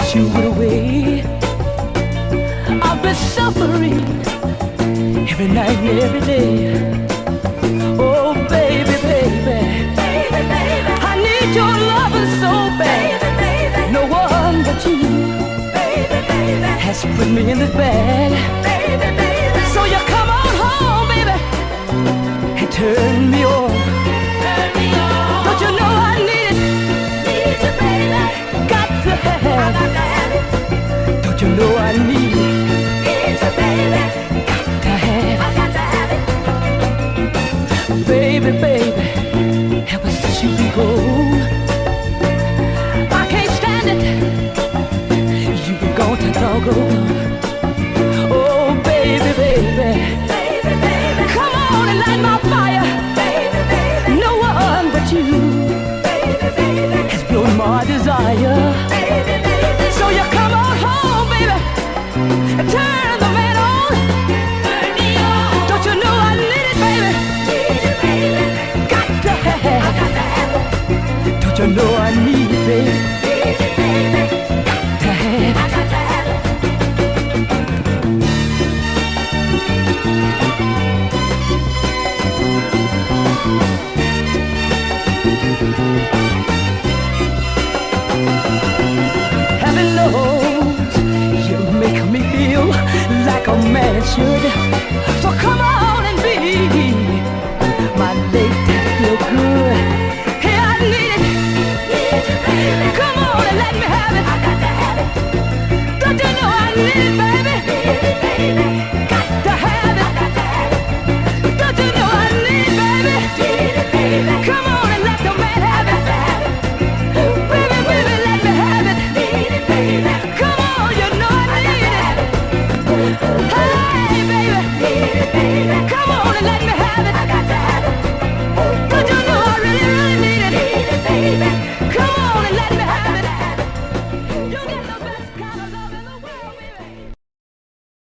wish you would away. I've been suffering every night and every day. Oh, baby, baby, baby, baby, I need your loving so bad. Baby, baby, no one but you, baby, baby, has put me in this bed. Baby, baby, so you come on home, baby, and turn me on. Turn me on. Don't you know I need you, baby? Got to have it. I got to have it. Don't you know I need you, baby? Got to have it. I got to have it. Baby, baby, ever since you been gone, I can't stand it. You've been gone too long ago.